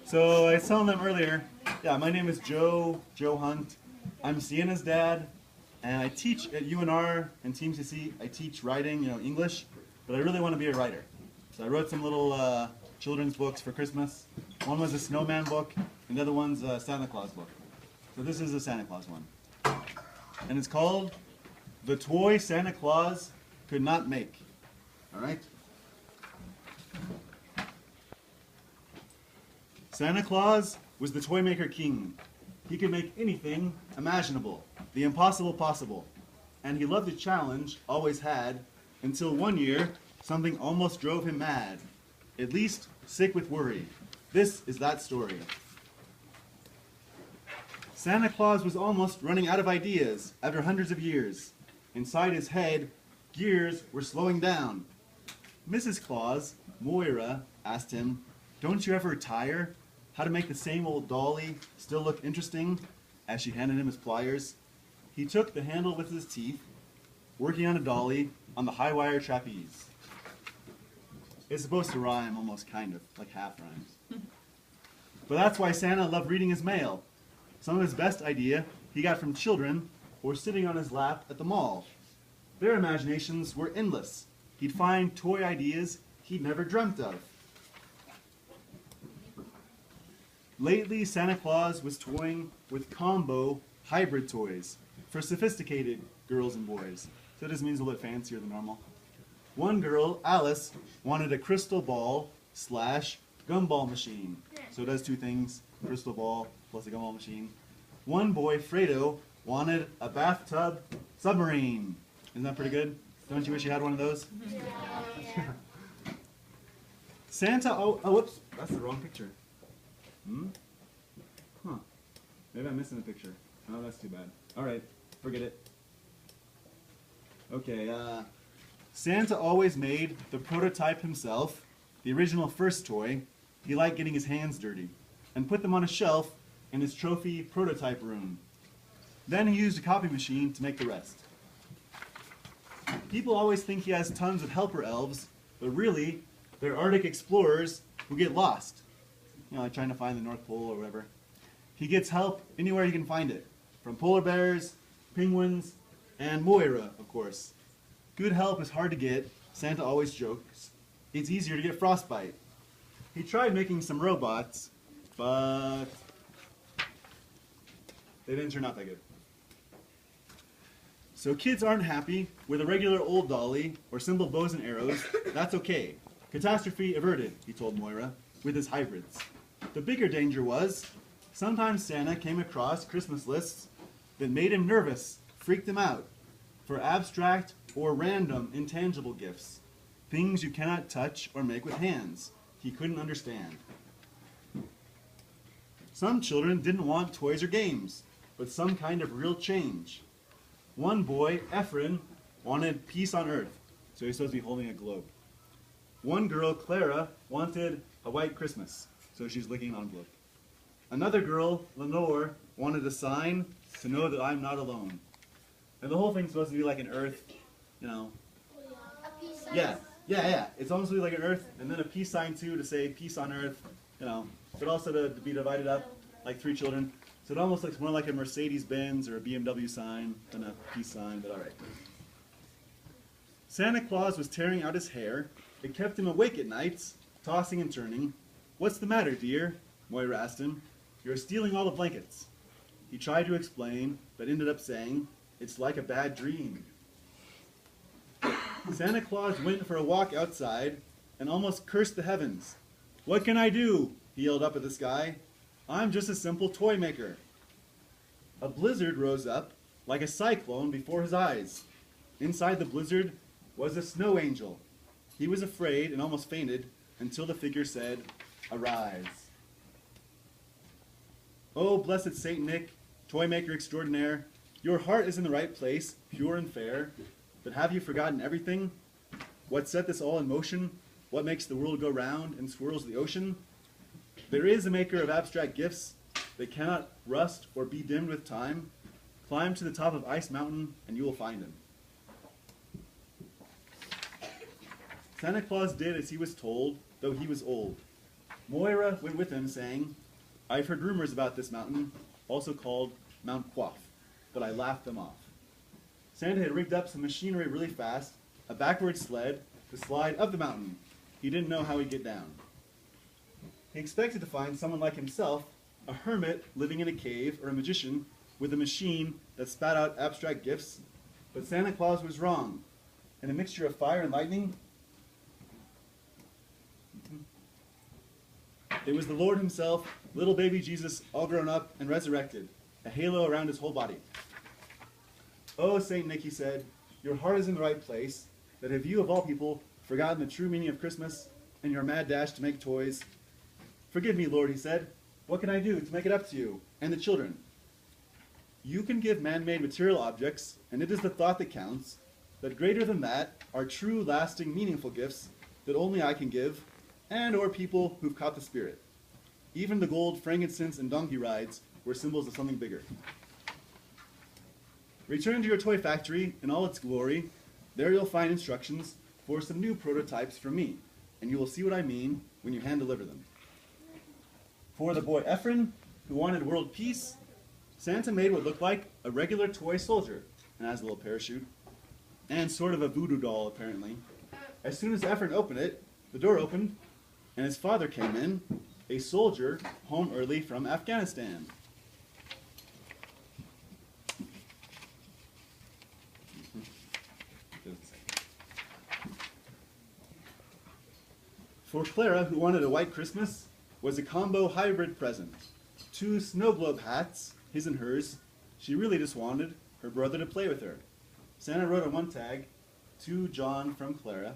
So I was telling them earlier, yeah, my name is Joe Hunt. I'm Sienna's dad, and I teach at UNR and Team CC. I teach writing, English, but I really want to be a writer. So I wrote some little children's books for Christmas. One was a snowman book, and the other one's a Santa Claus book. So this is a Santa Claus one. And it's called The Toy Santa Claus Could Not Make. All right? Santa Claus was the toy maker king. He could make anything imaginable, the impossible possible. And he loved a challenge, always had, until one year something almost drove him mad. At least sick with worry. This is that story. Santa Claus was almost running out of ideas after hundreds of years. Inside his head, gears were slowing down. Mrs. Claus, Moira, asked him, "Don't you ever tire? How to make the same old dolly still look interesting?" As she handed him his pliers. He took the handle with his teeth, working on a dolly on the high wire trapeze. It's supposed to rhyme almost kind of, like half rhymes. But that's why Santa loved reading his mail. Some of his best idea he got from children or sitting on his lap at the mall. Their imaginations were endless. He'd find toy ideas he'd never dreamt of. Lately, Santa Claus was toying with combo hybrid toys for sophisticated girls and boys. So this means a little bit fancier than normal. One girl, Alice, wanted a crystal ball / gumball machine. So it does two things, crystal ball plus a gumball machine. One boy, Fredo, wanted a bathtub submarine. Isn't that pretty good? Don't you wish you had one of those? Yeah. Santa, whoops, that's the wrong picture. Huh. Maybe I'm missing a picture. Oh, that's too bad. Alright, forget it. Okay, Santa always made the prototype himself, the original first toy. He liked getting his hands dirty, and put them on a shelf in his trophy prototype room. Then he used a copy machine to make the rest. People always think he has tons of helper elves, but really, they're Arctic explorers who get lost. Like trying to find the North Pole or whatever. He gets help anywhere he can find it, from polar bears, penguins, and Moira, of course. Good help is hard to get, Santa always jokes. It's easier to get frostbite. He tried making some robots, but they didn't turn out that good. So kids aren't happy with a regular old dolly or simple bows and arrows. That's okay. Catastrophe averted, he told Moira, with his hybrids. The bigger danger was, sometimes Santa came across Christmas lists that made him nervous, freaked him out, for abstract or random intangible gifts, things you cannot touch or make with hands. He couldn't understand. Some children didn't want toys or games, but some kind of real change. One boy, Ephraim, wanted peace on earth, so he's supposed to be holding a globe. One girl, Clara, wanted a white Christmas, so she's licking an envelope. Another girl, Lenore, wanted a sign to know that I'm not alone. And the whole thing's supposed to be like an earth, A peace sign. Yeah. It's almost like an earth, and then a peace sign too to say peace on earth, but also to be divided up like three children. So it almost looks more like a Mercedes-Benz or a BMW sign than a peace sign, but all right. Santa Claus was tearing out his hair. It kept him awake at nights, tossing and turning. "What's the matter, dear?" Moira asked him. "You're stealing all the blankets." He tried to explain, but ended up saying, "It's like a bad dream." Santa Claus went for a walk outside and almost cursed the heavens. "What can I do?" he yelled up at the sky. "I'm just a simple toy maker." A blizzard rose up like a cyclone before his eyes. Inside the blizzard was a snow angel. He was afraid and almost fainted until the figure said, "Arise." "Oh, blessed Saint Nick, toy maker extraordinaire, your heart is in the right place, pure and fair. But have you forgotten everything? What set this all in motion? What makes the world go round and swirls the ocean? There is a maker of abstract gifts that cannot rust or be dimmed with time. Climb to the top of Ice Mountain and you will find him." Santa Claus did as he was told, though he was old. Moira went with him, saying, "I've heard rumors about this mountain, also called Mount Quaff, but I laughed them off." Santa had rigged up some machinery really fast, a backward sled, to slide up the mountain. He didn't know how he'd get down. He expected to find someone like himself, a hermit living in a cave, or a magician with a machine that spat out abstract gifts, but Santa Claus was wrong. In a mixture of fire and lightning, it was the Lord himself, little baby Jesus, all grown up and resurrected, a halo around his whole body. "Oh, Saint Nick," he said, "your heart is in the right place, but have you, of all people, forgotten the true meaning of Christmas and your mad dash to make toys?" "Forgive me, Lord," he said. "What can I do to make it up to you and the children?" "You can give man-made material objects, and it is the thought that counts, but greater than that are true, lasting, meaningful gifts that only I can give, and or people who've caught the spirit. Even the gold, frankincense, and donkey rides were symbols of something bigger. Return to your toy factory in all its glory. There you'll find instructions for some new prototypes from me, and you will see what I mean when you hand-deliver them." For the boy Ephraim, who wanted world peace, Santa made what looked like a regular toy soldier, and has a little parachute, and sort of a voodoo doll, apparently. As soon as Ephraim opened it, the door opened, and his father came in, a soldier home early from Afghanistan. For Clara, who wanted a white Christmas, was a combo hybrid present. 2 snow globe hats, his and hers. She really just wanted her brother to play with her. Santa wrote on one tag, "To John from Clara."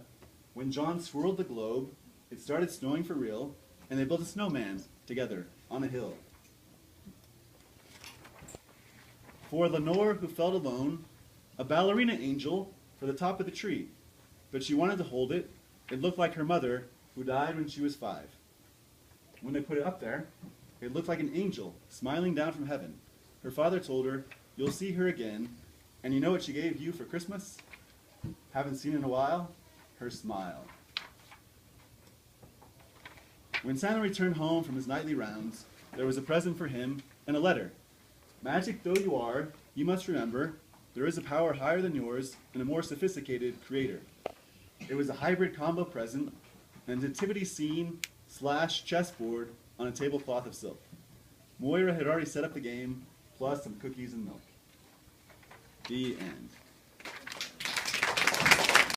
When John swirled the globe, it started snowing for real, and they built a snowman together on a hill. For Lenore, who felt alone, a ballerina angel for the top of the tree, but she wanted to hold it. It looked like her mother, who died when she was 5. When they put it up there, it looked like an angel smiling down from heaven. Her father told her, "You'll see her again, and you know what she gave you for Christmas? Haven't seen in a while? Her smile." When Santa returned home from his nightly rounds, there was a present for him and a letter. "Magic though you are, you must remember, there is a power higher than yours and a more sophisticated creator." It was a hybrid combo present, an nativity scene / chessboard on a tablecloth of silk. Moira had already set up the game, plus some cookies and milk. The end.